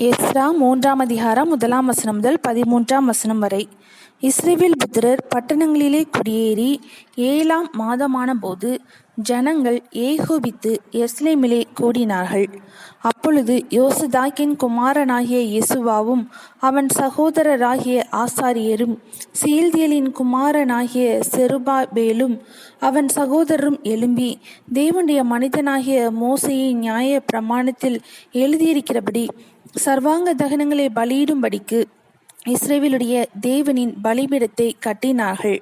Ezra 3ஆம் அதிகாரம் 1ஆம் வசனம் முதல் 13ஆம் வசனம் வரை. இஸ்ரவேல் புத்திரர் பட்டணங்களிலே குடியேறி 7ஆம் மாதமான போது ஜனங்கள் ஏகோபித்து எருசலேமிலே கூடினார்கள். அப்பொழுது யோசதாக்கின் குமாரனாகிய யெசுவாவும் அவன் சகோதரராகிய ஆசாரியரும் சீல்தியேலின் குமாரனாகிய செருபாபேலும் அவன் சகோதரரும் எழும்பி தேவனுடைய மனிதனாகிய மோசேயின் நியாய பிரமாணத்தில் எழுதியிருக்கிறபடி சர்வாங்க தகனங்களை பலியிடும்படிக்கு இஸ்ரவேலுடைய தேவனின் பலிபீடத்தை கட்டினார்கள்.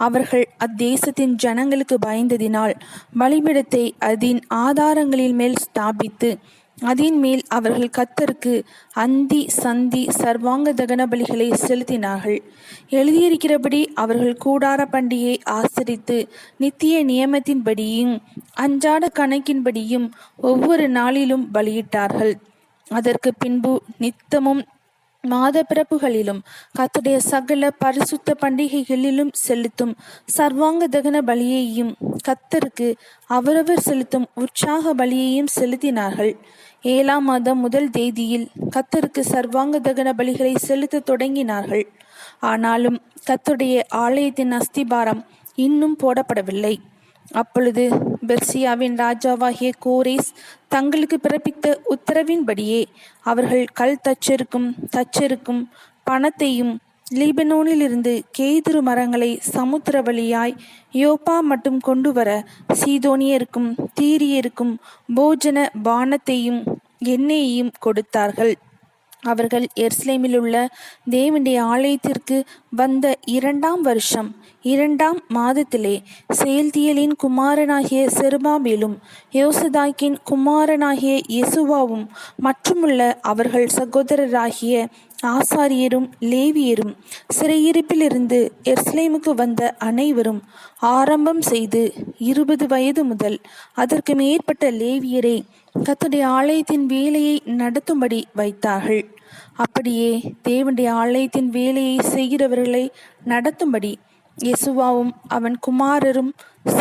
அவர்கள் அத்தேசத்தின் ஜனங்களுக்கு பயந்ததினால் பலிபீடத்தை அதன் ஆதாரங்களின் மேல் ஸ்தாபித்து அதன் மேல் அவர்கள் கர்த்தருக்கு அந்தி சந்தி சர்வாங்க தகன பலிகளை செலுத்தினார்கள். எழுதியிருக்கிறபடி அவர்கள் கூடார பண்டிகையை ஆசரித்து நித்திய நியமத்தின்படியும் அன்றாட கணக்கின்படியும் ஒவ்வொரு நாளிலும் பலியிட்டார்கள். அதற்கு பின்பு நித்தமும் மாத பிறப்புகளிலும் கர்த்தருடைய சகல பரிசுத்த பண்டிகைகளிலும் செலுத்தும் சர்வாங்க தகன பலியையும் கர்த்தருக்கு அவரவர் செலுத்தும் உற்சாக பலியையும் செலுத்தினார்கள். 7ஆம் மாதம் முதல் தேதியில் கர்த்தருக்கு சர்வாங்க தகன பலிகளை செலுத்த தொடங்கினார்கள். ஆனாலும் கர்த்தருடைய ஆலயத்தின் அஸ்திபாரம் இன்னும் போடப்படவில்லை. அப்பொழுது பெர்சியாவின் ராஜாவாகிய கோரேஸ் தங்களுக்கு பிறப்பித்த உத்தரவின்படியே அவர்கள் கல் தச்சருக்கும் பணத்தையும் லீபனோனிலிருந்து கேதுரு மரங்களை சமுத்திர வழியாய் யோப்பா மட்டும் கொண்டு வர சீதோனியருக்கும் தீரியருக்கும் போஜன பானத்தையும் எண்ணெயையும் கொடுத்தார்கள். அவர்கள் எருசலேமில் உள்ள தேவனுடைய ஆலயத்திற்கு வந்த 2ஆம் வருஷம் 2ஆம் மாதத்திலே செயல்தியேலின் குமாரனாகிய செருபாபேலும் யோசதாக்கின் குமாரனாகிய யெசுவாவும் மற்றுமுள்ள அவர்கள் சகோதரராகிய ஆசாரியரும் லேவியரும் சிறையிருப்பிலிருந்து எருசலேமுக்கு வந்த அனைவரும் ஆரம்பம் செய்து 20 வயது முதல் அதற்கு மேற்பட்ட லேவியரை கர்த்தருடைய ஆலயத்தின் வேலையை நடத்தும்படி வைத்தார்கள். அப்படியே தேவனுடைய ஆலயத்தின் வேலையை செய்கிறவர்களை நடத்தும்படி யெசுவாவும் அவன் குமாரரும்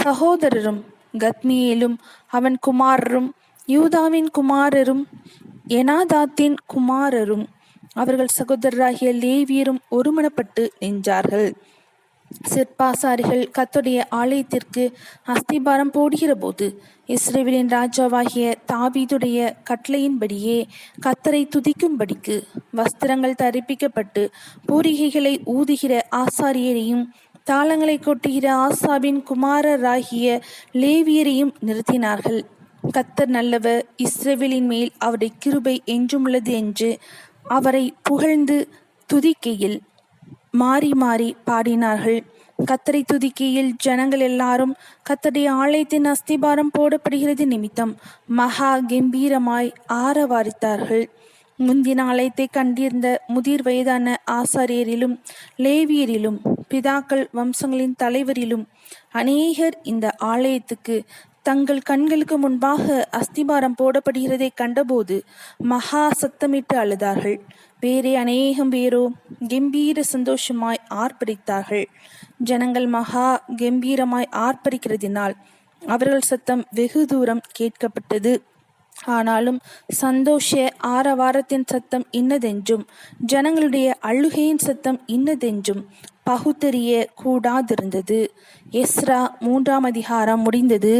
சகோதரரும் கத்மியேலும் அவன் குமாரரும் யூதாவின் குமாரரும் எனாதாத்தின் குமாரரும் அவர்கள் சகோதரராகிய லேவியரும் ஒருமனப்பட்டு நின்றார்கள். சிற்பாசாரிகள் கர்த்தருடைய ஆலயத்திற்கு அஸ்திபாரம் போடுகிற போது இஸ்ரவேலின் ராஜாவாகிய தாவீதுடைய கட்டளையின்படியே கர்த்தரை துதிக்கும்படிக்கு வஸ்திரங்கள் தரிப்பிக்கப்பட்டு பூரிகைகளை ஊதுகிற ஆசாரியரையும் தாளங்களை கொட்டுகிற ஆசாபின் குமாரராகிய லேவியரையும் நிறுத்தினார்கள். கர்த்தர் நல்லவர், இஸ்ரவேலின் மேல் அவருடைய கிருபை என்றுமுள்ளது என்று அவரை புகழ்ந்து துதிக்கையில் மாறி மாறி பாடினார்கள். கர்த்தரை துதிக்கையில் ஜனங்கள் எல்லாரும் கர்த்தருடைய ஆலயத்தின் அஸ்திபாரம் போடப்படுகிறது நிமித்தம் மகா கம்பீரமாய் ஆரவாரித்தார்கள். முந்தின ஆலயத்தை கண்டிருந்த முதிர் வயதான ஆசாரியரிலும் லேவியரிலும் பிதாக்கள் வம்சங்களின் தலைவரிலும் அநேகர் இந்த ஆலயத்துக்கு தங்கள் கண்களுக்கு முன்பாக அஸ்திபாரம் போடப்படுகிறதை கண்டபோது மகா சத்தமிட்டு அழுதார்கள். வேறே அநேகம் பேரோ கம்பீர சந்தோஷமாய் ஆர்ப்பரித்தார்கள். ஜனங்கள் மகா கம்பீரமாய் ஆர்ப்பரிக்கிறதினால் அவர்கள் சத்தம் வெகு தூரம் கேட்கப்பட்டது. ஆனாலும் சந்தோஷ ஆரவாரத்தின் சத்தம் இன்னதென்றும் ஜனங்களுடைய அழுகையின் சத்தம் இன்னதென்றும் பகுத்தறிய கூடாதிருந்தது. எஸ்றா 3ஆம் அதிகாரம் முடிந்தது.